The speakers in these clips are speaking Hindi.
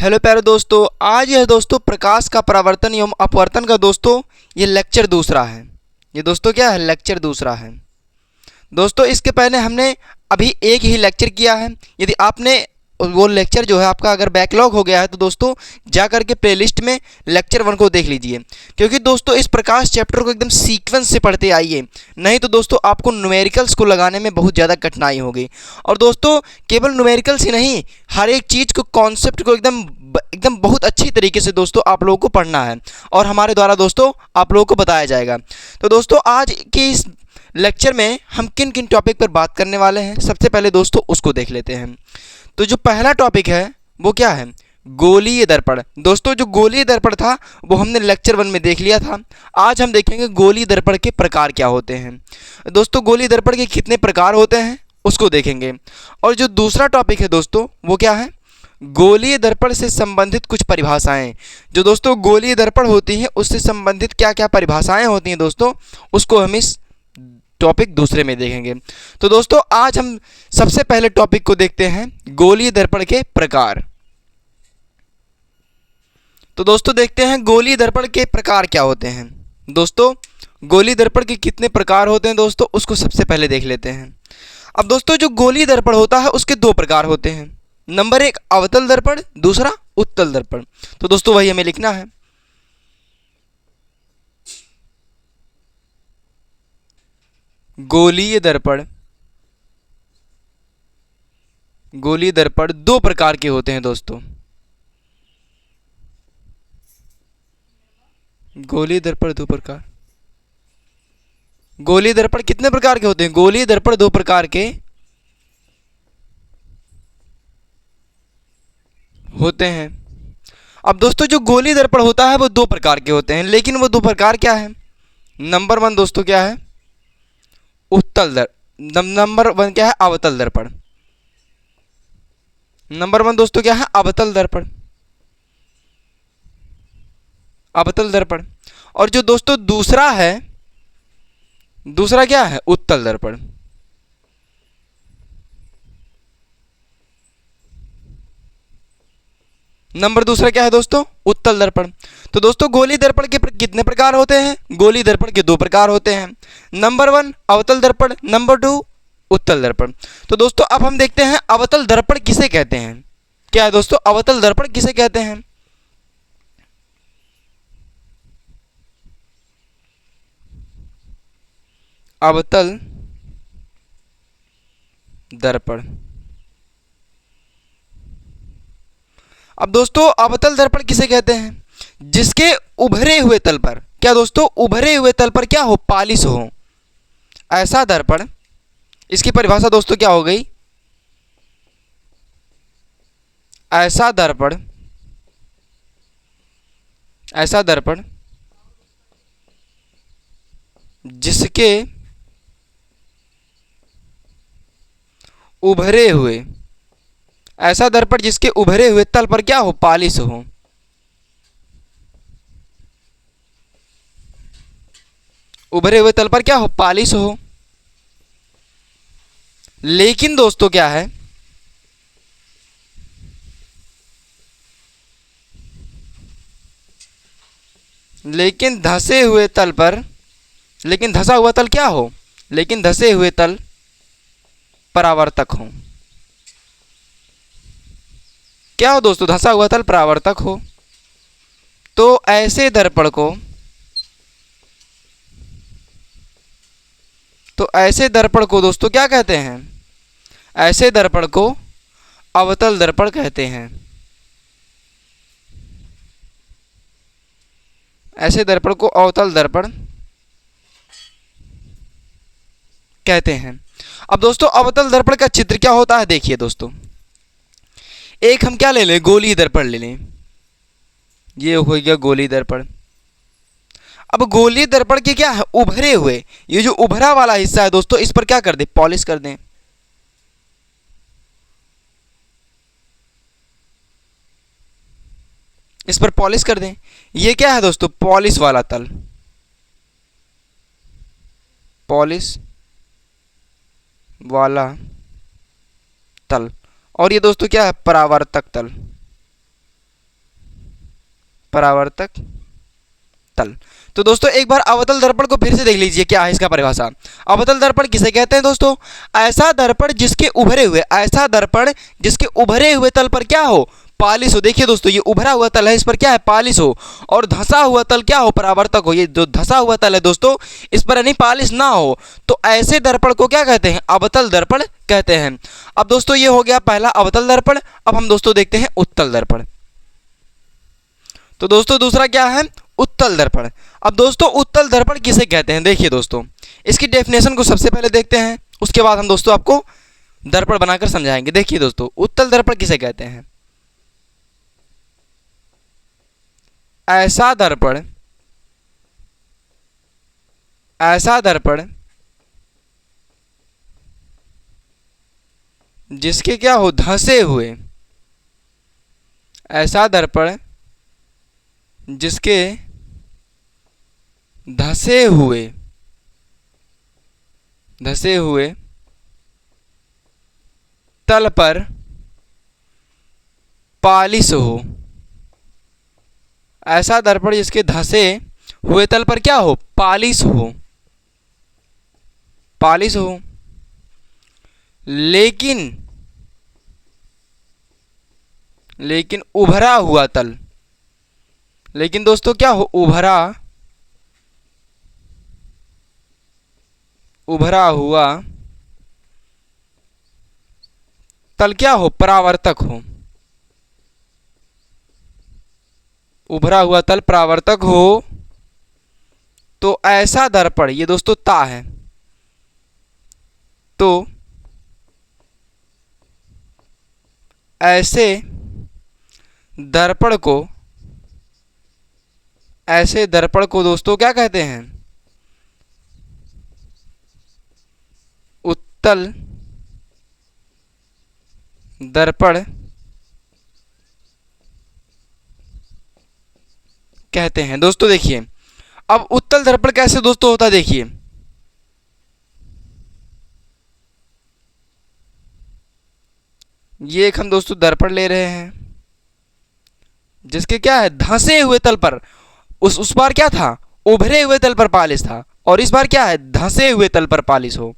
हेलो प्यारे दोस्तों, आज यह दोस्तों प्रकाश का परावर्तन एवं अपवर्तन का दोस्तों ये लेक्चर दूसरा है। ये दोस्तों क्या है, लेक्चर दूसरा है। दोस्तों इसके पहले हमने अभी एक ही लेक्चर किया है। यदि आपने वो लेक्चर जो है आपका अगर बैकलॉग हो गया है तो दोस्तों जा करके प्लेलिस्ट में लेक्चर 1 को देख लीजिए, क्योंकि दोस्तों इस प्रकाश चैप्टर को एकदम सीक्वेंस से पढ़ते आइए, नहीं तो दोस्तों आपको न्यूमेरिकल्स को लगाने में बहुत ज़्यादा कठिनाई होगी। और दोस्तों केवल न्यूमेरिकल्स ही नहीं, हर एक चीज़ को कॉन्सेप्ट को एकदम बहुत अच्छी तरीके से दोस्तों आप लोगों को पढ़ना है और हमारे द्वारा दोस्तों आप लोगों को बताया जाएगा। तो दोस्तों आज के इस लेक्चर में हम किन किन टॉपिक पर बात करने वाले हैं, सबसे पहले दोस्तों उसको देख लेते हैं। तो जो पहला टॉपिक है वो क्या है, गोलीय दर्पण। दोस्तों जो गोलीय दर्पण था वो हमने लेक्चर 1 में देख लिया था। आज हम देखेंगे गोलीय दर्पण के प्रकार क्या होते हैं। दोस्तों गोलीय दर्पण के कितने प्रकार होते हैं उसको देखेंगे। और जो दूसरा टॉपिक है दोस्तों वो क्या है, गोलीय दर्पण से संबंधित कुछ परिभाषाएं। जो दोस्तों गोलीय दर्पण होती हैं उससे संबंधित क्या क्या परिभाषाएं होती हैं दोस्तों, उसको हम इस टॉपिक दूसरे में देखेंगे। तो दोस्तों आज हम सबसे पहले टॉपिक को देखते हैं, गोलीय दर्पण के प्रकार। तो दोस्तों देखते हैं गोलीय दर्पण के प्रकार क्या होते हैं। दोस्तों गोलीय दर्पण के कितने प्रकार होते हैं दोस्तों, उसको सबसे पहले देख लेते हैं। अब दोस्तों जो गोलीय दर्पण होता है उसके दो प्रकार होते हैं। नंबर 1 अवतल दर्पण, दूसरा उत्तल दर्पण। तो दोस्तों वही हमें लिखना है। गोलीय दर्पण, गोलीय दर्पण दो प्रकार के होते हैं दोस्तों। गोलीय दर्पण दो प्रकार, गोलीय दर्पण कितने प्रकार के होते हैं, गोलीय दर्पण दो प्रकार के होते हैं। अब दोस्तों जो गोलीय दर्पण होता है वो दो प्रकार के होते हैं, लेकिन वो दो प्रकार क्या है। नंबर 1 दोस्तों क्या है, नंबर 1 क्या है, अवतल दर्पण। नंबर 1 दोस्तों क्या है, अवतल दर्पण, अवतल दर्पण। और जो दोस्तों दूसरा है, दूसरा क्या है, उत्तल दर्पण। नंबर दूसरा क्या है दोस्तों, उत्तल दर्पण। तो दोस्तों गोलीय दर्पण के कितने प्रकार होते हैं, गोलीय दर्पण के दो प्रकार होते हैं। नंबर 1 अवतल दर्पण, नंबर 2 उत्तल दर्पण। तो दोस्तों अब हम देखते हैं अवतल दर्पण किसे कहते हैं। क्या है दोस्तों, अवतल दर्पण किसे कहते हैं। अवतल दर्पण। अब दोस्तों अवतल दर्पण किसे कहते हैं, जिसके उभरे हुए तल पर, क्या दोस्तों, उभरे हुए तल पर क्या हो, पालिश हो, ऐसा दर्पण। इसकी परिभाषा दोस्तों क्या हो गई, ऐसा दर्पण, ऐसा दर्पण जिसके उभरे हुए, ऐसा दर्पण जिसके उभरे हुए तल पर क्या हो, पालिश हो। उभरे हुए तल पर क्या हो, पालिश हो। लेकिन दोस्तों क्या है, लेकिन धंसे हुए तल पर, लेकिन धंसा हुआ तल क्या हो, लेकिन धंसे हुए तल परावर्तक हो। क्या हो दोस्तों, धंसा हुआ तल परावर्तक हो। तो ऐसे दर्पण को, तो ऐसे दर्पण को दोस्तों क्या कहते हैं, ऐसे दर्पण को अवतल दर्पण कहते हैं। ऐसे दर्पण को अवतल दर्पण कहते हैं। अब दोस्तों अवतल दर्पण का चित्र क्या होता है, देखिए दोस्तों, एक हम क्या ले लें, गोलीय दर्पण ले लें। ये हो गया गोलीय दर्पण। अब गोलीय दर्पण के क्या है, उभरे हुए, ये जो उभरा वाला हिस्सा है दोस्तों, इस पर क्या कर दें, पॉलिश कर दें। इस पर पॉलिश कर दें। ये क्या है दोस्तों, पॉलिश वाला तल, पॉलिश वाला तल। और ये दोस्तों क्या है, परावर्तक तल, परावर्तक तल। तो दोस्तों एक बार अवतल दर्पण को फिर से देख लीजिए, क्या है इसका परिभाषा। अवतल दर्पण किसे कहते हैं दोस्तों? ऐसा दर्पण जिसके उभरे हुए तल पर क्या हो? पालिश हो। देखिए दोस्तों, ये उभरा हुआ तल है, इस पर क्या है? पालिश हो। और धंसा हुआ तल क्या हो? परावर्तक हो। ये जो धंसा हुआ तल है दोस्तों, इस पर यानी पालिश ना हो, तो ऐसे दर्पण को क्या कहते हैं? अवतल दर्पण कहते हैं। अब दोस्तों ये हो गया पहला अवतल दर्पण। अब हम दोस्तों देखते हैं उत्तल दर्पण। तो दोस्तों दूसरा क्या है? उत्तल दर्पण। अब दोस्तों उत्तल दर्पण किसे कहते हैं? देखिए दोस्तों, इसकी डेफिनेशन को सबसे पहले देखते हैं, उसके बाद हम दोस्तों आपको दर्पण बनाकर समझाएंगे। देखिए दोस्तों, उत्तल दर्पण किसे कहते हैं? ऐसा दर्पण जिसके क्या हो? धंसे हुए। ऐसा दर्पण जिसके धंसे हुए तल पर पालिश हो। ऐसा दर्पण जिसके धंसे हुए तल पर क्या हो? पालिश हो। लेकिन उभरा हुआ तल। लेकिन दोस्तों क्या हो? उभरा हुआ तल क्या हो? परावर्तक हो। उभरा हुआ तल परावर्तक हो, तो ऐसा दर्पण, ये दोस्तों ता है, तो ऐसे दर्पण को दोस्तों क्या कहते हैं? उत्तल दर्पण कहते हैं। दोस्तों देखिए, अब उत्तल दर्पण कैसे दोस्तों होता है? देखिए, ये एक हम दोस्तों दर्पण ले रहे हैं जिसके क्या है? धंसे हुए तल पर, उस बार क्या था? उभरे हुए तल पर पालिश था, और इस बार क्या है? धंसे हुए तल पर पालिश हो।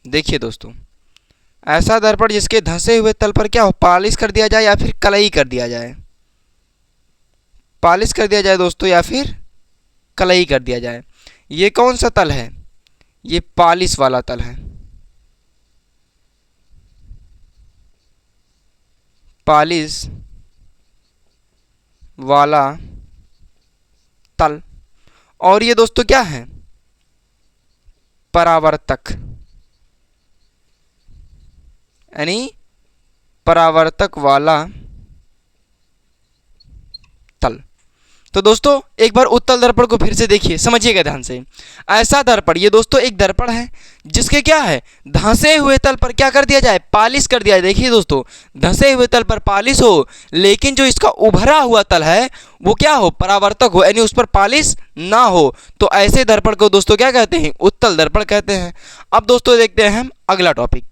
देखिए दोस्तों, ऐसा दर्पण जिसके धंसे हुए तल पर क्या हो? पालिश कर दिया जाए या फिर कलई कर दिया जाए। पालिश कर दिया जाए दोस्तों, या फिर कलई कर दिया जाए। ये कौन सा तल है? ये पालिश वाला तल है। पालिश वाला तल। और ये दोस्तों क्या है? परावर्तक, यानी परावर्तक वाला तल। तो दोस्तों एक बार उत्तल दर्पण को फिर से देखिए, समझिएगा ध्यान से। ऐसा दर्पण, ये दोस्तों एक दर्पण है जिसके क्या है? धंसे हुए तल पर क्या कर दिया जाए? पालिश कर दिया जाए। देखिए दोस्तों, धंसे हुए तल पर पालिश हो, लेकिन जो इसका उभरा हुआ तल है वो क्या हो? परावर्तक हो, यानी उस पर पालिश ना हो, तो ऐसे दर्पण को दोस्तों क्या कहते हैं? उत्तल दर्पण कहते हैं। अब दोस्तों देखते हैं हम अगला टॉपिक।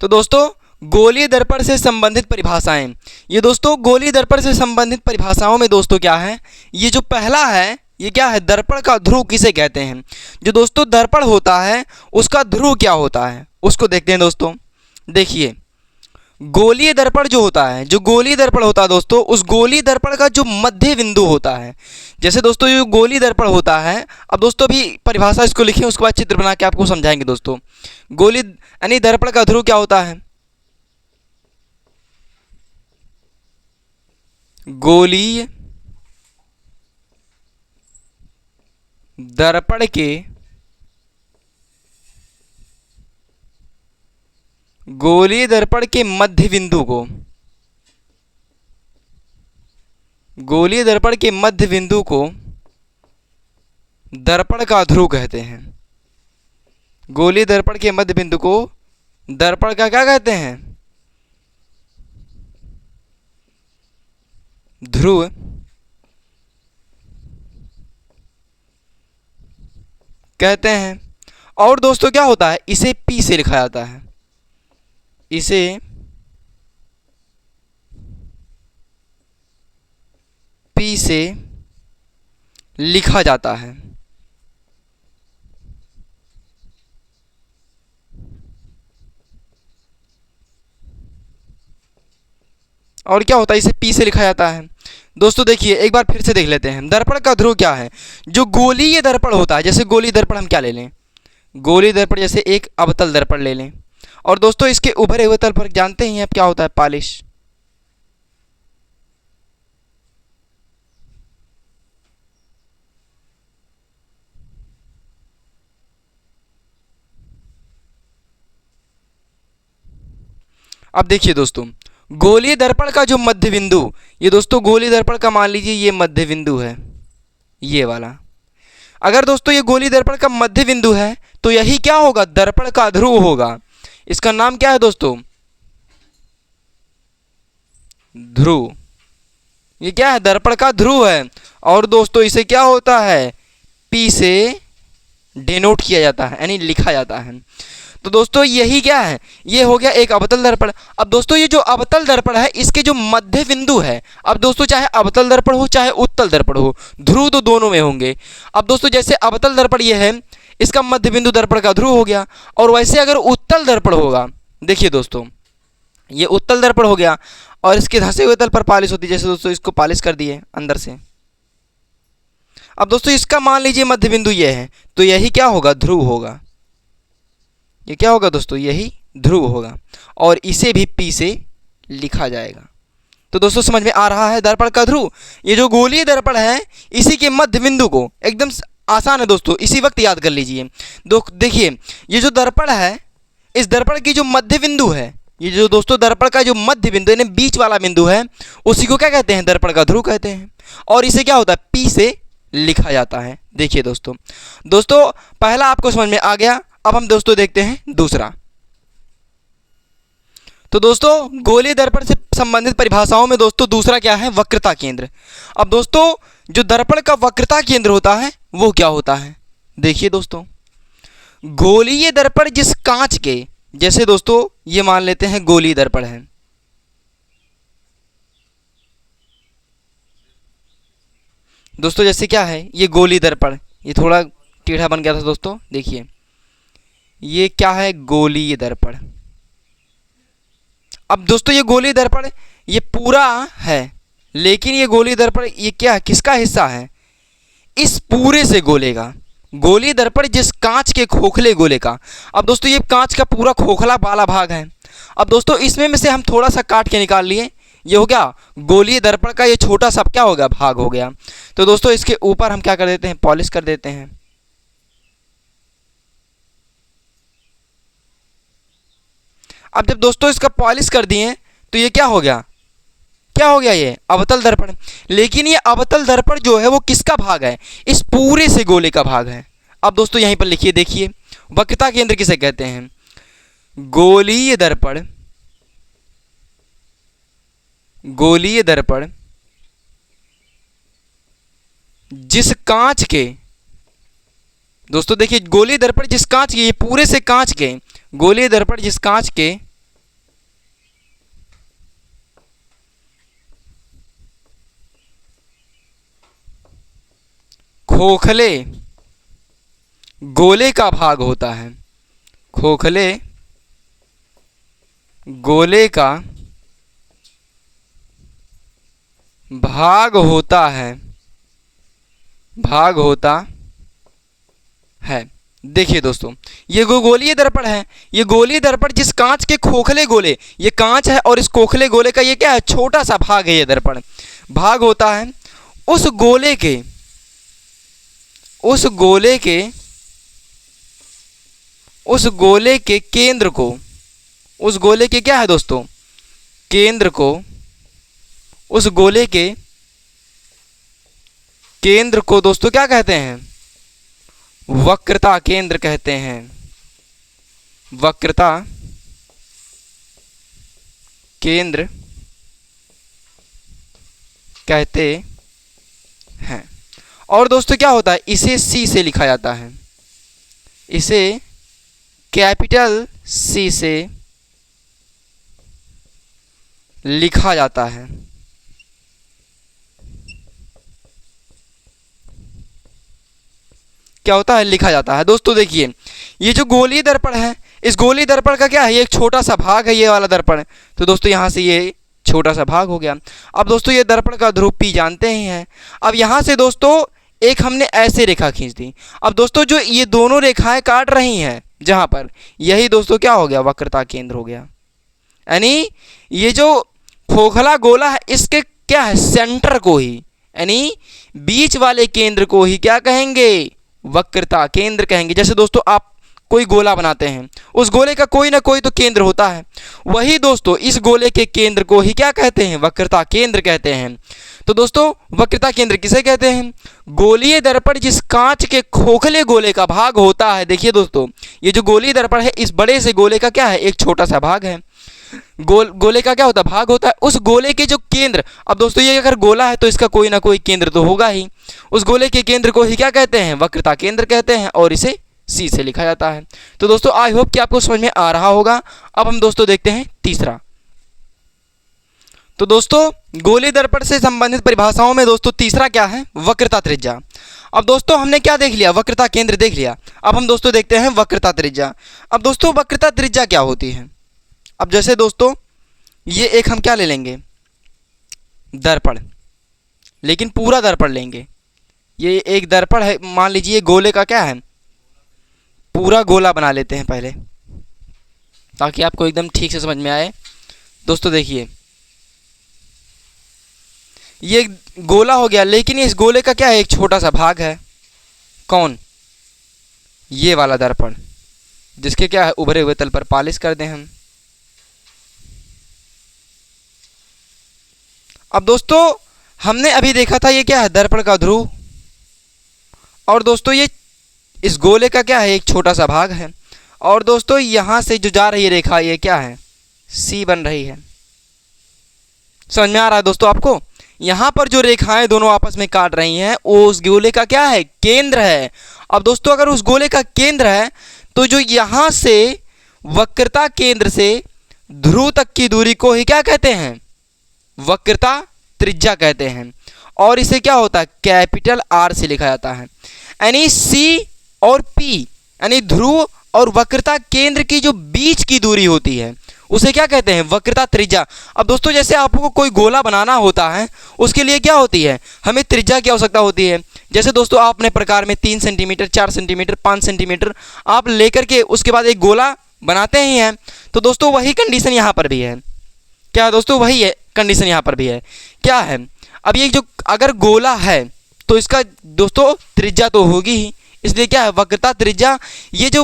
तो दोस्तों गोलीय दर्पण से संबंधित परिभाषाएं। ये दोस्तों गोलीय दर्पण से संबंधित परिभाषाओं में दोस्तों क्या है? ये जो पहला है, ये क्या है? दर्पण का ध्रुव किसे कहते हैं? जो दोस्तों दर्पण होता है उसका ध्रुव क्या होता है, उसको देखते हैं दोस्तों। देखिए, गोलीय दर्पण जो होता है, जो गोलीय दर्पण होता है दोस्तों, उस गोलीय दर्पण का जो मध्य बिंदु होता है, जैसे दोस्तों ये गोलीय दर्पण होता है, अब दोस्तों अभी परिभाषा इसको लिखें, उसके बाद चित्र बना के आपको समझाएंगे दोस्तों। गोलीय यानी दर्पण का ध्रुव क्या होता है? गोलीय दर्पण के मध्य बिंदु को, गोलीय दर्पण के मध्य बिंदु को दर्पण का ध्रुव कहते हैं। गोलीय दर्पण के मध्य बिंदु को दर्पण का क्या कहते हैं? ध्रुव कहते हैं। और दोस्तों क्या होता है? इसे P से लिखा जाता है, इसे से लिखा जाता है। और क्या होता है, इसे P से लिखा जाता है। दोस्तों देखिए एक बार फिर से देख लेते हैं, दर्पण का ध्रुव क्या है। जो गोलीय दर्पण होता है, जैसे गोलीय दर्पण हम क्या ले लें, गोलीय दर्पण जैसे एक अवतल दर्पण ले लें। और दोस्तों इसके उभरे हुए तल पर जानते ही आप क्या होता है, पॉलिश। अब देखिए दोस्तों, गोलीय दर्पण का जो मध्य बिंदु, ये दोस्तों गोलीय दर्पण का मान लीजिए ये मध्य बिंदु है, ये वाला। अगर दोस्तों ये गोलीय दर्पण का मध्य बिंदु है तो यही क्या होगा, दर्पण का ध्रुव होगा। इसका नाम क्या है दोस्तों, ध्रुव। ये क्या है, दर्पण का ध्रुव है। और दोस्तों इसे क्या होता है, P से डिनोट किया जाता है, यानी लिखा जाता है। तो दोस्तों यही क्या है, ये हो गया एक अवतल दर्पण। अब दोस्तों ये जो अवतल दर्पण है इसके जो मध्य बिंदु है, अब दोस्तों चाहे अवतल दर्पण हो चाहे उत्तल दर्पण हो, ध्रुव तो दोनों में होंगे। अब दोस्तों जैसे अवतल दर्पण ये है, इसका मध्य बिंदु दर्पण का ध्रुव हो गया। और वैसे अगर उत्तल दर्पण होगा, देखिए दोस्तों ये उत्तल दर्पण हो गया और इसके धंसे हुए तल पर पालिश होती है, जैसे दोस्तों इसको पालिश कर दिए अंदर से। अब दोस्तों इसका मान लीजिए मध्य बिंदु ये है, तो यही क्या होगा, ध्रुव होगा। ये क्या होगा दोस्तों, यही ध्रुव होगा। और इसे भी P से लिखा जाएगा। तो दोस्तों समझ में आ रहा है दर्पण का ध्रुव। ये जो गोलीय दर्पण है इसी के मध्य बिंदु को, एकदम आसान है दोस्तों, इसी वक्त याद कर लीजिए। देखिए ये जो दर्पण है, इस दर्पण की जो मध्य बिंदु है, ये जो दोस्तों दर्पण का जो मध्य बिंदु यानी बीच वाला बिंदु है, उसी को क्या कहते हैं, दर्पण का ध्रुव कहते हैं। और इसे क्या होता है, P से लिखा जाता है। देखिए दोस्तों पहला आपको समझ में आ गया। अब हम दोस्तों देखते हैं दूसरा। तो दोस्तों गोलीय दर्पण से संबंधित परिभाषाओं में दोस्तों दूसरा क्या है, वक्रता केंद्र। अब दोस्तों जो दर्पण का वक्रता केंद्र होता है वो क्या होता है, देखिए दोस्तों, गोलीय दर्पण जिस कांच के, जैसे दोस्तों ये मान लेते हैं गोलीय दर्पण है, दोस्तों जैसे क्या है ये गोलीय दर्पण, ये थोड़ा टेढ़ा बन गया था दोस्तों, देखिए ये क्या है, गोलीय दर्पण। अब दोस्तों ये गोलीय दर्पण ये पूरा है, लेकिन ये गोलीय दर्पण ये क्या, किसका हिस्सा है, इस पूरे से गोले का। गोलीय दर्पण जिस कांच के खोखले गोले का। अब दोस्तों ये कांच का पूरा खोखला वाला भाग है। अब दोस्तों इसमें में से हम थोड़ा सा काट के निकाल लिए, ये हो गया गोलीय दर्पण का ये छोटा सा क्या हो गया, भाग हो गया। तो दोस्तों इसके ऊपर हम क्या कर देते हैं, पॉलिश कर देते हैं। अब जब दोस्तों इसका पॉलिश कर दिए तो ये क्या हो गया, क्या हो गया, ये अवतल दर्पण। लेकिन ये अवतल दर्पण जो है वो किसका भाग है, इस पूरे से गोले का भाग है। अब दोस्तों यहीं पर लिखिए, देखिए वक्रता केंद्र किसे कहते हैं, गोलीय दर्पण, गोलीय दर्पण जिस कांच के, दोस्तों देखिए गोलीय दर्पण जिस कांच के, ये पूरे से कांच के, गोलीय दर्पण जिस कांच के खोखले गोले का भाग होता है, खोखले गोले का भाग होता है, भाग होता है। देखिए दोस्तों ये गोलीय दर्पण है, ये गोलीय दर्पण जिस कांच के खोखले गोले, ये कांच है और इस खोखले गोले का ये क्या है, छोटा सा भाग है, ये दर्पण भाग होता है। उस गोले के, उस गोले के, उस गोले के केंद्र को, उस गोले के क्या है दोस्तों, केंद्र को, उस गोले के केंद्र को दोस्तों क्या कहते हैं, वक्रता केंद्र कहते हैं, वक्रता केंद्र कहते हैं। और दोस्तों क्या होता है, इसे C से लिखा जाता है, इसे कैपिटल C से लिखा जाता है। क्या होता है, लिखा जाता है। दोस्तों देखिए, ये जो गोलीय दर्पण है, इस गोलीय दर्पण का क्या है, ये एक छोटा सा भाग है, ये वाला दर्पण। तो दोस्तों यहाँ से ये छोटा सा भाग हो गया। अब दोस्तों ये दर्पण का ध्रुव P जानते ही हैं। अब यहाँ से दोस्तों एक हमने ऐसे रेखा खींच दी। अब दोस्तों जो ये दोनों रेखाएं काट रही हैं जहाँ पर, यही दोस्तों क्या हो गया, वक्रता केंद्र हो गया। यानी ये जो खोखला गोला है, इसके क्या है, सेंटर को ही, यानी बीच वाले केंद्र को ही क्या कहेंगे, वक्रता केंद्र कहेंगे। जैसे दोस्तों आप कोई गोला बनाते हैं, उस गोले का कोई ना कोई तो केंद्र होता है, वही दोस्तों इस गोले के केंद्र को ही क्या कहते हैं, वक्रता केंद्र कहते हैं। तो दोस्तों वक्रता केंद्र किसे कहते हैं, गोलीय दर्पण जिस कांच के खोखले गोले का भाग होता है। देखिए दोस्तों, ये जो गोलीय दर्पण है, इस बड़े से गोले का क्या है, एक छोटा सा भाग है। गोले का क्या होता है, भाग होता है। उस गोले के जो केंद्र, अब दोस्तों ये अगर गोला है तो इसका कोई ना कोई केंद्र तो होगा ही, उस गोले के केंद्र को ही क्या कहते हैं, वक्रता केंद्र कहते हैं, और इसे C से लिखा जाता है। तो दोस्तों आई होप कि आपको समझ में आ रहा होगा। अब हम दोस्तों देखते हैं तीसरा। तो दोस्तों गोलीय दर्पण से संबंधित परिभाषाओं में दोस्तों तीसरा क्या है, वक्रता त्रिज्या। अब दोस्तों हमने क्या देख लिया, वक्रता केंद्र देख लिया। अब हम दोस्तों देखते हैं वक्रता त्रिज्या। अब दोस्तों वक्रता त्रिज्या क्या होती है। अब जैसे दोस्तों ये एक हम क्या ले लेंगे, दर्पण, लेकिन पूरा दर्पण लेंगे। ये एक दर्पण है, मान लीजिए गोले का क्या है, पूरा गोला बना लेते हैं पहले, ताकि आपको एकदम ठीक से समझ में आए। दोस्तों देखिए, ये गोला हो गया, लेकिन इस गोले का क्या है, एक छोटा सा भाग है। कौन, ये वाला दर्पण, जिसके क्या है, उभरे हुए तल पर पालिश कर दें हम। अब दोस्तों हमने अभी देखा था ये क्या है, दर्पण का ध्रुव, और दोस्तों ये इस गोले का क्या है, एक छोटा सा भाग है। और दोस्तों यहाँ से जो जा रही रेखा, ये क्या है, C बन रही है। समझ में आ रहा है दोस्तों आपको, यहाँ पर जो रेखाएं दोनों आपस में काट रही हैं, वो उस गोले का क्या है, केंद्र है। अब दोस्तों अगर उस गोले का केंद्र है, तो जो यहाँ से वक्रता केंद्र से ध्रुव तक की दूरी को ही क्या कहते हैं, वक्रता त्रिज्या कहते हैं। और इसे क्या होता है, कैपिटल R से लिखा जाता है। यानी C और P, यानी ध्रुव और वक्रता केंद्र की जो बीच की दूरी होती है, उसे क्या कहते हैं, वक्रता त्रिज्या। अब दोस्तों जैसे आपको कोई गोला बनाना होता है, उसके लिए क्या होती है, हमें त्रिज्या की आवश्यकता होती है। जैसे दोस्तों आप अपने प्रकार में 3 सेंटीमीटर, 4 सेंटीमीटर, 5 सेंटीमीटर आप लेकर के उसके बाद एक गोला बनाते ही हैं। तो दोस्तों वही कंडीशन यहाँ पर भी है। क्या दोस्तों, वही है कंडीशन यहाँ पर भी है। क्या है, अब ये जो अगर गोला है तो इसका दोस्तों त्रिज्या तो होगी ही, इसलिए क्या है, वक्रता त्रिज्या। ये जो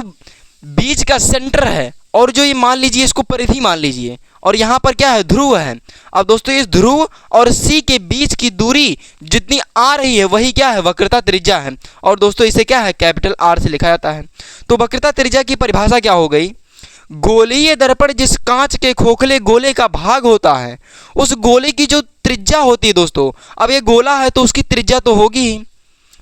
बीच का सेंटर है, और जो ये मान लीजिए इसको परिधि मान लीजिए, और यहाँ पर क्या है, ध्रुव है। अब दोस्तों इस ध्रुव और C के बीच की दूरी जितनी आ रही है, वही क्या है, वक्रता त्रिज्या है। और दोस्तों इसे क्या है, कैपिटल R से लिखा जाता है। तो वक्रता त्रिज्या की परिभाषा क्या हो गई, गोलीय दर्पण जिस कांच के खोखले गोले का भाग होता है, उस गोले की जो त्रिज्या होती है दोस्तों, अब ये गोला है तो उसकी त्रिज्या तो होगी ही,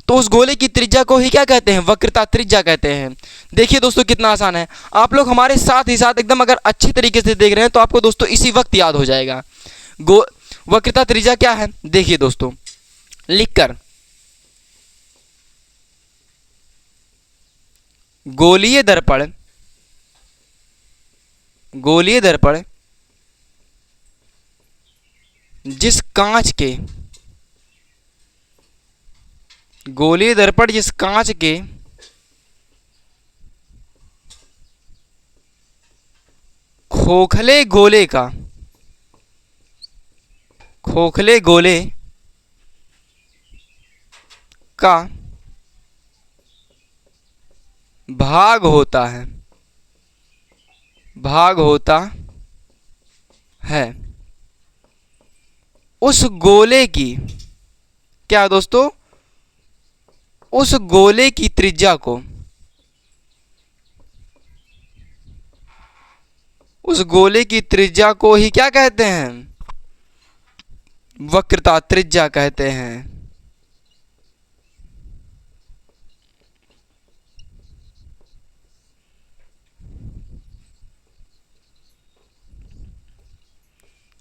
तो उस गोले की त्रिज्या को ही क्या कहते हैं, वक्रता त्रिज्या कहते हैं। देखिए दोस्तों कितना आसान है, आप लोग हमारे साथ ही साथ एकदम अगर अच्छी तरीके से देख रहे हैं तो आपको दोस्तों इसी वक्त याद हो जाएगा। वक्रता त्रिज्या क्या है, देखिए दोस्तों लिखकर, गोलीय दर्पण जिस कांच के खोखले गोले का भाग होता है, उस गोले की क्या दोस्तों, उस गोले की त्रिज्या को, ही क्या कहते हैं, वक्रता त्रिज्या कहते हैं।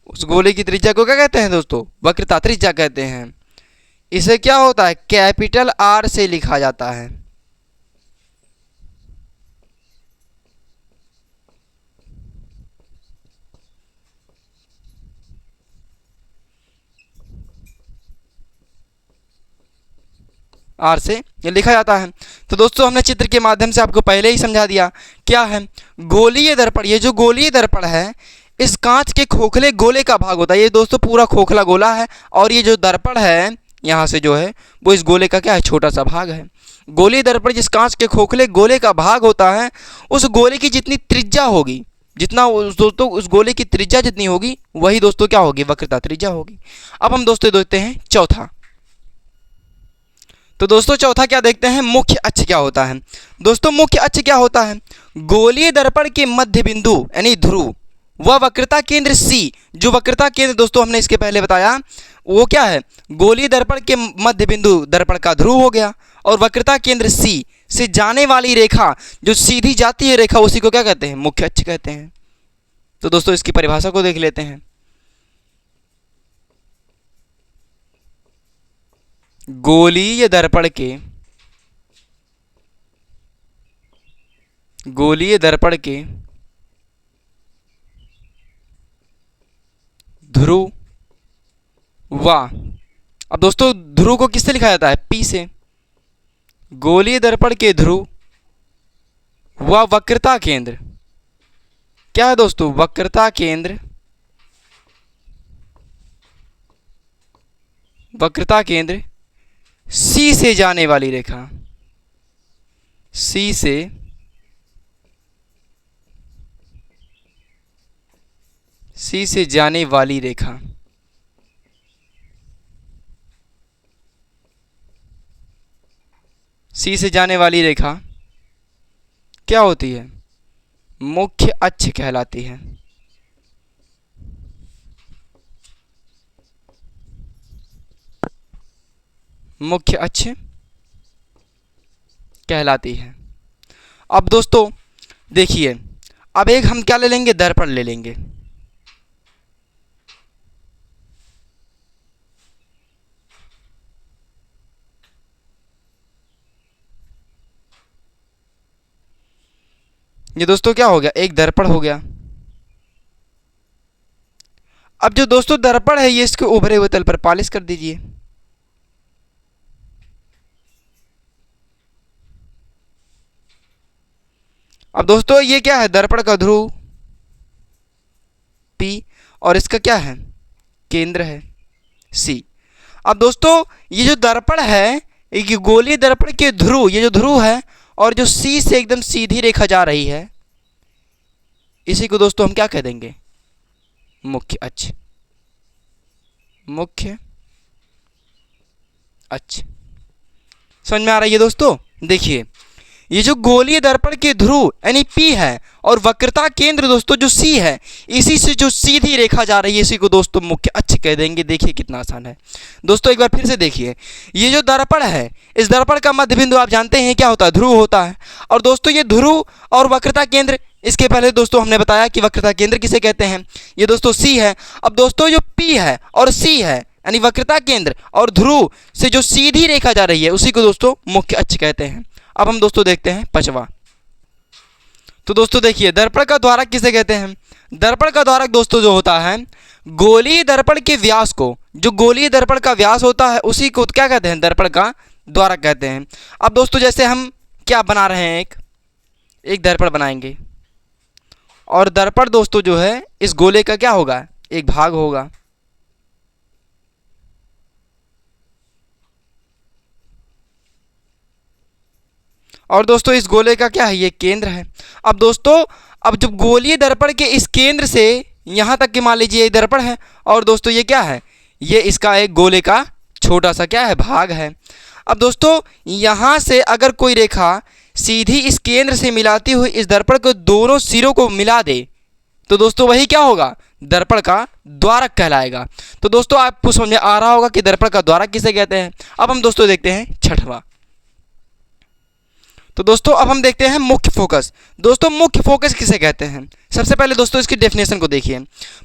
उस गोले की त्रिज्या को क्या कहते हैं दोस्तों, वक्रता त्रिज्या कहते हैं। इसे क्या होता है, कैपिटल R से लिखा जाता है। आर से ये लिखा जाता है। तो दोस्तों हमने चित्र के माध्यम से आपको पहले ही समझा दिया क्या है गोलीय दर्पण। ये जो गोलीय दर्पण है इस कांच के खोखले गोले का भाग होता है। ये दोस्तों पूरा खोखला गोला है और ये जो दर्पण है यहाँ से जो है वो इस गोले का क्या है, छोटा सा भाग है। गोलीय दर्पण जिस कांच के खोखले गोले का भाग होता है उस गोले की जितनी त्रिज्या होगी, जितना दोस्तों उस गोले की त्रिज्या जितनी होगी वही दोस्तों क्या होगी, वक्रता त्रिज्या होगी। अब हम दोस्तों देखते हैं चौथा। तो दोस्तों चौथा क्या देखते हैं, मुख्य अक्ष क्या होता है। दोस्तों मुख्य अक्ष क्या होता है, गोलीय दर्पण के मध्य बिंदु यानी ध्रुव वह वक्रता केंद्र सी, जो वक्रता केंद्र दोस्तों हमने इसके पहले बताया वो क्या है, गोलीय दर्पण के मध्य बिंदु दर्पण का ध्रुव हो गया, और वक्रता केंद्र सी से जाने वाली रेखा जो सीधी जाती है रेखा उसी को क्या कहते हैं, मुख्य अक्ष कहते हैं। तो दोस्तों इसकी परिभाषा को देख लेते हैं। गोलीय दर्पण के ध्रुव व, अब दोस्तों ध्रुव को किससे लिखा जाता है, पी से। गोलीय दर्पण के ध्रुव व वक्रता केंद्र क्या है दोस्तों, वक्रता केंद्र सी से जाने वाली रेखा, सी से जाने वाली रेखा, सी से जाने वाली रेखा क्या होती है, मुख्य अक्ष कहलाती है। मुख्य अक्ष कहलाती है। अब दोस्तों देखिए, अब एक हम क्या ले लेंगे, दर्पण ले लेंगे। ये दोस्तों क्या हो गया, एक दर्पण हो गया। अब जो दोस्तों दर्पण है ये इसके उभरे हुए तल पर पालिश कर दीजिए। अब दोस्तों ये क्या है, दर्पण का ध्रुव P और इसका क्या है, केंद्र है C। अब दोस्तों ये जो दर्पण है, एक गोलीय दर्पण के ध्रुव, ये जो ध्रुव है और जो C से एकदम सीधी रेखा जा रही है, इसी को दोस्तों हम क्या कह देंगे, मुख्य अक्ष। मुख्य अक्ष समझ में आ रही है दोस्तों। देखिए ये जो गोलीय दर्पण के ध्रुव यानी P है और वक्रता केंद्र दोस्तों जो C है, इसी से जो सीधी रेखा जा रही है इसी को दोस्तों मुख्य अक्ष कह देंगे। देखिए कितना आसान है दोस्तों, एक बार फिर से देखिए। ये जो दर्पण है इस दर्पण का मध्य बिंदु आप जानते हैं क्या होता है, ध्रुव होता है। और दोस्तों ये ध्रुव और वक्रता केंद्र, इसके पहले दोस्तों हमने बताया कि वक्रता केंद्र किसे कहते हैं, ये दोस्तों C है। अब दोस्तों जो P है और C है यानी वक्रता केंद्र और ध्रुव से जो सीधी रेखा जा रही है उसी को दोस्तों मुख्य अक्ष कहते हैं। अब हम दोस्तों देखते हैं पांचवा। तो दोस्तों देखिए दर्पण का द्वारक किसे कहते हैं, दर्पण का द्वारक दोस्तों जो होता है गोलीय दर्पण के व्यास को, जो गोलीय दर्पण का व्यास होता है उसी को क्या कहते हैं, दर्पण का द्वारक कहते हैं। अब दोस्तों जैसे हम क्या बना रहे हैं, एक दर्पण बनाएंगे और दर्पण दोस्तों जो है इस गोले का क्या होगा, एक भाग होगा। और दोस्तों इस गोले का क्या है, ये केंद्र है। अब दोस्तों अब जब गोलीय दर्पण के इस केंद्र से यहाँ तक कि मान लीजिए ये दर्पण है और दोस्तों ये क्या है, ये इसका एक गोले का छोटा सा क्या है, भाग है। अब दोस्तों यहाँ से अगर कोई रेखा सीधी इस केंद्र से मिलाती हुई इस दर्पण को दोनों सिरों को मिला दे तो दोस्तों वही क्या होगा, दर्पण का द्वारक कहलाएगा। तो दोस्तों आपको समझ में आ रहा होगा कि दर्पण का द्वारक किसे कहते हैं। अब हम दोस्तों देखते हैं छठवां। तो दोस्तों अब हम देखते हैं मुख्य फोकस। दोस्तों मुख्य फोकस किसे कहते हैं, सबसे पहले दोस्तों इसकी डेफिनेशन को देखिए।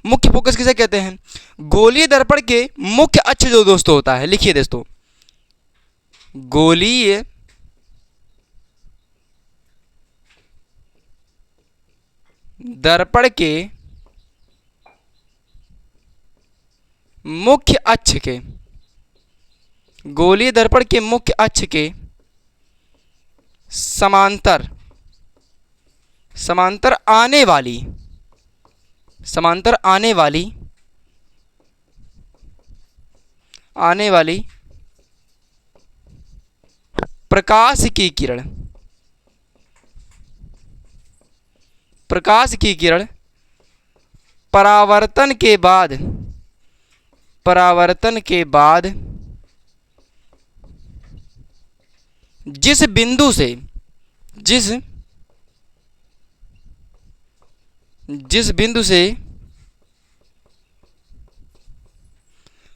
मुख्य फोकस किसे कहते हैं, गोलीय दर्पण के मुख्य अक्ष जो दोस्तों होता है, लिखिए दोस्तों गोलीय दर्पण के मुख्य अक्ष के गोलीय दर्पण के मुख्य अक्ष के समांतर समांतर आने वाली प्रकाश की किरण परावर्तन के बाद जिस बिंदु से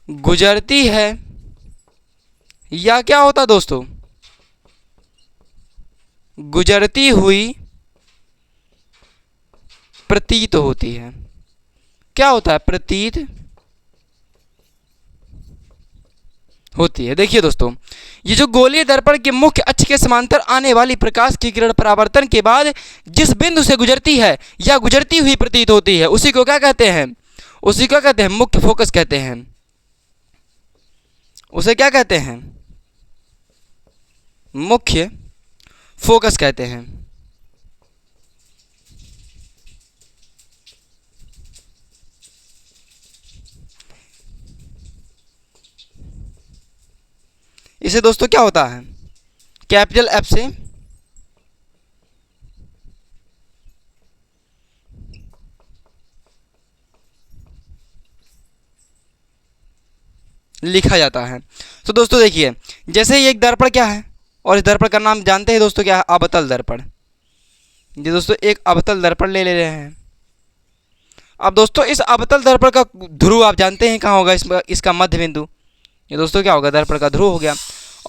गुजरती है, या क्या होता दोस्तों, गुजरती हुई प्रतीत होती है। क्या होता है? प्रतीत होती है। देखिए दोस्तों, ये जो गोलीय दर्पण के मुख्य अक्ष के समांतर आने वाली प्रकाश की किरण परावर्तन के बाद जिस बिंदु से गुजरती है या गुजरती हुई प्रतीत होती है, उसी को क्या कहते हैं? मुख्य फोकस कहते हैं। उसे क्या कहते हैं? मुख्य फोकस कहते हैं। इसे दोस्तों क्या होता है? कैपिटल एफ से लिखा जाता है। तो दोस्तों देखिए, जैसे ये एक दर्पण क्या है, और इस दर्पण का नाम जानते हैं दोस्तों, क्या है? अवतल दर्पण। ये दोस्तों एक अवतल दर्पण ले रहे हैं। अब दोस्तों इस अवतल दर्पण का ध्रुव आप जानते हैं कहाँ होगा? इसका मध्य बिंदु। ये दोस्तों क्या होगा? दर्पण का ध्रुव हो गया।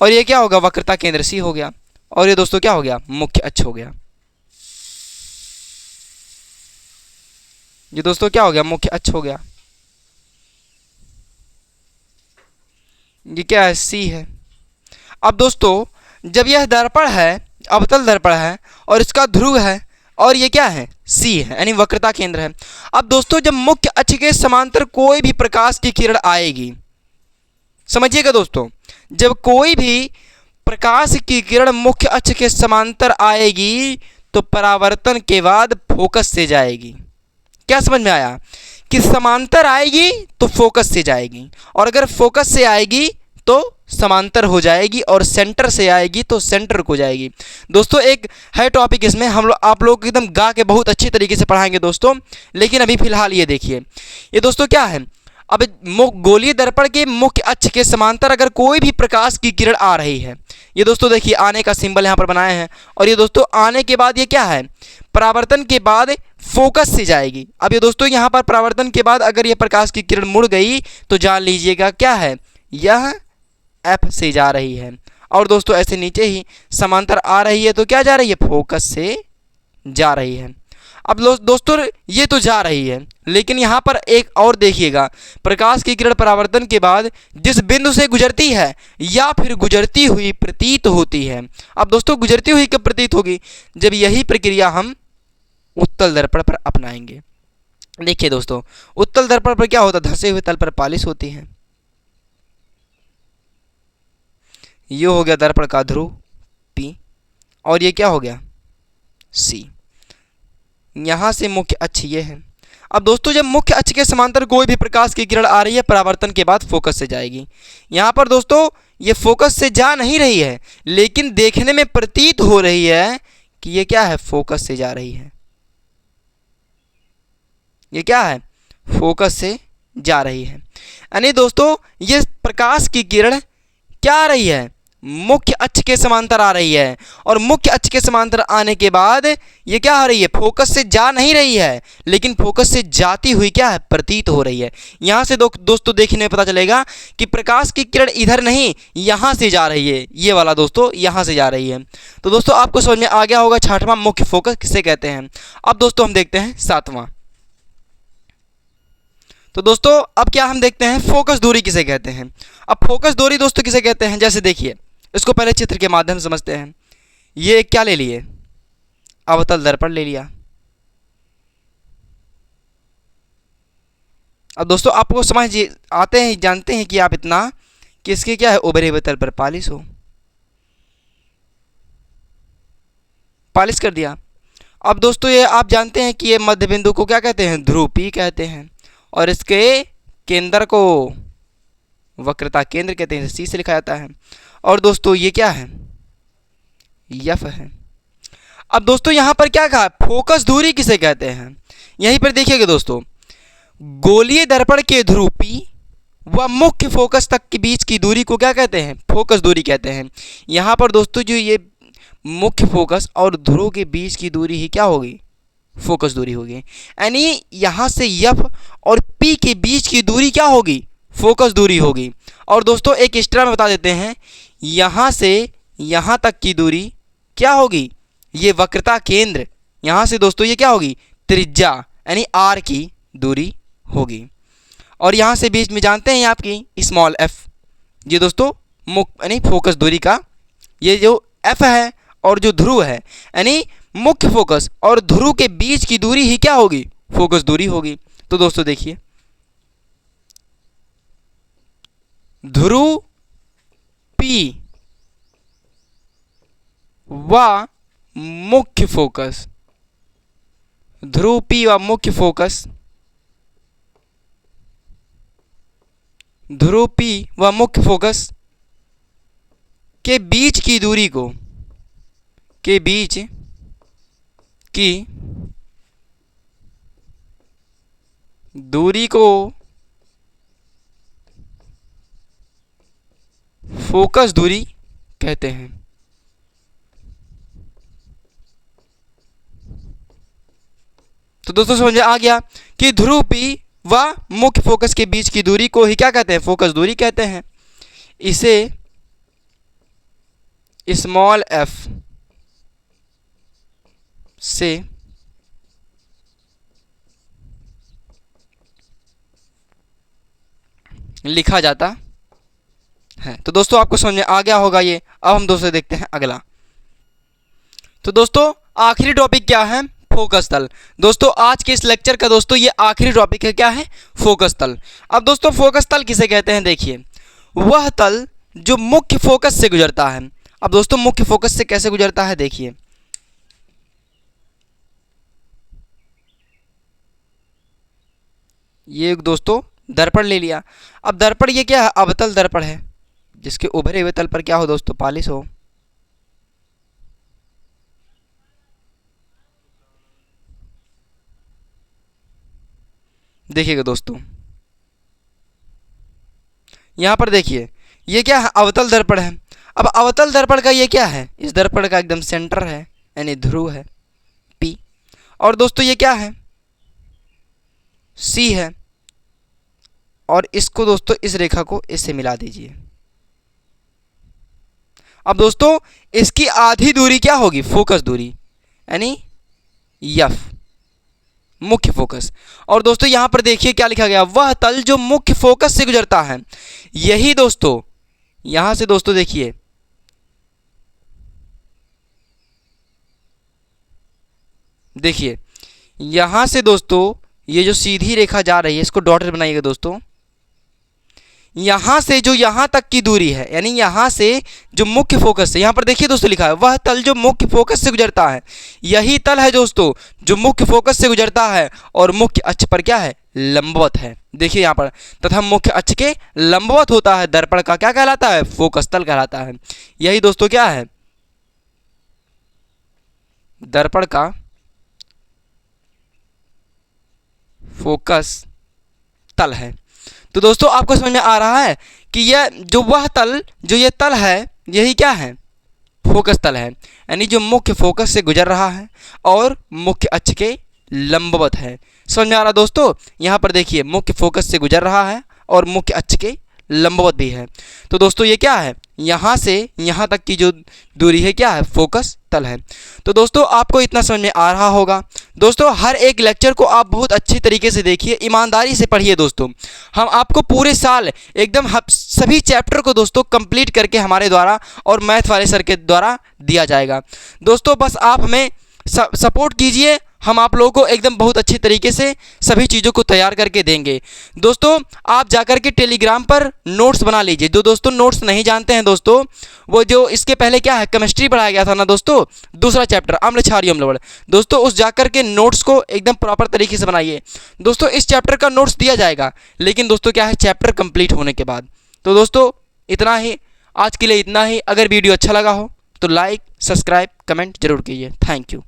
और ये क्या होगा? वक्रता केंद्र सी हो गया। और ये दोस्तों क्या हो गया? मुख्य अक्ष हो गया। ये दोस्तों क्या हो गया? मुख्य अक्ष हो गया। ये क्या है? सी है। अब दोस्तों जब यह दर्पण है, अवतल दर्पण है, और इसका ध्रुव है, और ये क्या है? सी है, यानी वक्रता केंद्र है। अब दोस्तों जब मुख्य अक्ष के समांतर कोई भी प्रकाश की किरण आएगी, समझिएगा दोस्तों, जब कोई भी प्रकाश की किरण मुख्य अक्ष के समांतर आएगी तो परावर्तन के बाद फोकस से जाएगी। क्या समझ में आया? कि समांतर आएगी तो फोकस से जाएगी, और अगर फोकस से आएगी तो समांतर हो जाएगी, और सेंटर से आएगी तो सेंटर को जाएगी। दोस्तों एक है टॉपिक, इसमें आप लोग एकदम गा के बहुत अच्छी तरीके से पढ़ाएंगे दोस्तों, लेकिन अभी फिलहाल ये देखिए, ये दोस्तों क्या है? अब गोलीय दर्पण के मुख्य अक्ष के समांतर अगर कोई भी प्रकाश की किरण आ रही है, ये दोस्तों देखिए आने का सिंबल यहाँ पर बनाए हैं, और ये दोस्तों आने के बाद ये क्या है? परावर्तन के बाद फोकस से जाएगी। अब ये दोस्तों यहाँ पर परावर्तन के बाद अगर ये प्रकाश की किरण मुड़ गई तो जान लीजिएगा क्या है? यह एफ से जा रही है। और दोस्तों ऐसे नीचे ही समांतर आ रही है तो क्या जा रही है? फोकस से जा रही है। अब दोस्तों ये तो जा रही है, लेकिन यहाँ पर एक और देखिएगा, प्रकाश की किरण परावर्तन के बाद जिस बिंदु से गुजरती है या फिर गुजरती हुई प्रतीत होती है। अब दोस्तों गुजरती हुई कब प्रतीत होगी? जब यही प्रक्रिया हम उत्तल दर्पण पर अपनाएंगे। देखिए दोस्तों उत्तल दर्पण पर क्या होता है? धंसे हुए तल पर पालिश होती है। ये हो गया दर्पण का ध्रुव P, और ये क्या हो गया? C। यहाँ से मुख्य अक्ष ये है। अब दोस्तों जब मुख्य अक्ष के समांतर कोई भी प्रकाश की किरण आ रही है, परावर्तन के बाद फोकस से जाएगी। यहाँ पर दोस्तों ये फोकस से जा नहीं रही है, लेकिन देखने में प्रतीत हो रही है कि ये क्या है? फोकस से जा रही है। ये क्या है? फोकस से जा रही है। यानी दोस्तों ये प्रकाश की किरण क्या आ रही है? मुख्य अक्ष के समांतर आ रही है, और मुख्य अक्ष के समांतर आने के बाद ये क्या हो रही है? फोकस से जा नहीं रही है, लेकिन फोकस से जाती हुई क्या है? प्रतीत हो रही है। यहाँ से दोस्तों देखने में पता चलेगा कि प्रकाश की किरण इधर नहीं, यहाँ से जा रही है। ये वाला दोस्तों यहाँ से जा रही है। तो दोस्तों आपको समझ में आ गया होगा छठवां मुख्य फोकस किसे कहते हैं। अब दोस्तों हम देखते हैं सातवां। तो दोस्तों अब क्या हम देखते हैं? फोकस दूरी किसे कहते हैं। अब फोकस दूरी दोस्तों किसे कहते हैं? जैसे देखिए इसको पहले चित्र के माध्यम से समझते हैं। ये क्या ले लिए? अवतल दर्पण ले लिया। अब दोस्तों आपको समझ आते हैं, जानते हैं कि आप इतना कि इसके क्या है, उभरे हुए तल पर पालिश हो। पालिश कर दिया। अब दोस्तों ये आप जानते हैं कि ये मध्य बिंदु को क्या कहते हैं, ध्रुव P कहते हैं, और इसके केंद्र को वक्रता केंद्र कहते हैं, C से लिखा जाता है। और दोस्तों ये क्या है, F है। अब दोस्तों यहाँ पर क्या कहा, फोकस दूरी किसे कहते हैं, यहीं पर देखिएगा दोस्तों, गोलीय दर्पण के ध्रुव P व मुख्य फोकस तक के बीच की दूरी को क्या कहते हैं, फोकस दूरी कहते हैं। यहाँ पर दोस्तों जो ये मुख्य फोकस और ध्रुव के बीच की दूरी ही क्या होगी, फोकस दूरी होगी। यानी यहाँ से F और P के बीच की दूरी क्या होगी, फोकस दूरी होगी। और दोस्तों एक एक्स्ट्रा में बता देते हैं, यहाँ से यहाँ तक की दूरी क्या होगी, ये वक्रता केंद्र, यहाँ से दोस्तों ये क्या होगी, त्रिज्या यानी R की दूरी होगी। और यहाँ से बीच में जानते हैं आपकी स्मॉल f, ये दोस्तों मुख्य यानी फोकस दूरी का, ये जो f है और जो ध्रुव है यानी मुख्य फोकस और ध्रुव के बीच की दूरी ही क्या होगी, फोकस दूरी होगी। तो दोस्तों देखिए, ध्रुव P व मुख्य फोकस, ध्रुव P व मुख्य फोकस, ध्रुव P व मुख्य फोकस के बीच की दूरी को, के बीच की दूरी को फोकस दूरी कहते हैं। तो दोस्तों समझ में आ गया कि ध्रुव P व मुख्य फोकस के बीच की दूरी को ही क्या कहते हैं, फोकस दूरी कहते हैं। इसे स्मॉल f से लिखा जाता है। तो दोस्तों आपको समझ में आ गया होगा ये। अब हम दोस्तों देखते हैं अगला। तो दोस्तों आखिरी टॉपिक क्या है, फोकस तल। दोस्तों आज के इस लेक्चर का दोस्तों ये आखिरी टॉपिक है, क्या है, फोकस तल। अब दोस्तों फोकस तल किसे कहते हैं, देखिए वह तल जो मुख्य फोकस से गुजरता है। अब दोस्तों मुख्य फोकस से कैसे गुजरता है, देखिए ये दोस्तों दर्पण ले लिया। अब दर्पण ये क्या है, अवतल दर्पण है, जिसके उभरे हुए तल पर क्या हो दोस्तों, पालिश हो। देखिएगा दोस्तों यहाँ पर देखिए ये क्या है, अवतल दर्पण है। अब अवतल दर्पण का ये क्या है, इस दर्पण का एकदम सेंटर है यानी ध्रुव है P, और दोस्तों ये क्या है, C है। और इसको दोस्तों इस रेखा को इससे मिला दीजिए। अब दोस्तों इसकी आधी दूरी क्या होगी, फोकस दूरी यानी F, मुख्य फोकस। और दोस्तों यहां पर देखिए क्या लिखा गया, वह तल जो मुख्य फोकस से गुजरता है। यही दोस्तों यहां से दोस्तों देखिए यहां से दोस्तों ये जो सीधी रेखा जा रही है इसको डॉटेड बनाइएगा दोस्तों। यहां से जो यहां तक की दूरी है यानी यहां से जो मुख्य फोकस है, यहां पर देखिए दोस्तों लिखा है वह तल जो मुख्य फोकस से गुजरता है। यही तल है दोस्तों जो मुख्य फोकस से गुजरता है और मुख्य अक्ष पर क्या है, लंबवत है। देखिए यहां पर, तथा मुख्य अक्ष के लंबवत होता है दर्पण का क्या कहलाता है, फोकस तल कहलाता है। यही दोस्तों क्या है, दर्पण का फोकस तल है। तो दोस्तों आपको समझ में आ रहा है कि यह जो वह तल, जो ये तल है, यही क्या है, फोकस तल है, यानी जो मुख्य फोकस से गुजर रहा है और मुख्य अक्ष के लंबवत है। समझ में आ रहा दोस्तों, यहाँ पर देखिए मुख्य फोकस से गुजर रहा है और मुख्य अक्ष के लंबवत भी है। तो दोस्तों ये क्या है, यहाँ से यहाँ तक की जो दूरी है क्या है, फोकस तल है। तो दोस्तों आपको इतना समझ में आ रहा होगा। दोस्तों हर एक लेक्चर को आप बहुत अच्छी तरीके से देखिए, ईमानदारी से पढ़िए दोस्तों। हम आपको पूरे साल एकदम सभी चैप्टर को दोस्तों कंप्लीट करके हमारे द्वारा और मैथ वाले सर के द्वारा दिया जाएगा। दोस्तों बस आप हमें सपोर्ट कीजिए हम आप लोगों को एकदम बहुत अच्छे तरीके से सभी चीज़ों को तैयार करके देंगे। दोस्तों आप जाकर के टेलीग्राम पर नोट्स बना लीजिए। जो दोस्तों नोट्स नहीं जानते हैं दोस्तों, वो जो इसके पहले क्या है केमिस्ट्री पढ़ाया गया था ना दोस्तों, दूसरा चैप्टर अम्ल क्षारीय अम्ल लवण, दोस्तों उस जाकर के नोट्स को एकदम प्रॉपर तरीके से बनाइए। दोस्तों इस चैप्टर का नोट्स दिया जाएगा, लेकिन दोस्तों क्या है चैप्टर कंप्लीट होने के बाद। तो दोस्तों इतना ही, आज के लिए इतना ही। अगर वीडियो अच्छा लगा हो तो लाइक, सब्सक्राइब, कमेंट जरूर कीजिए। Thank you.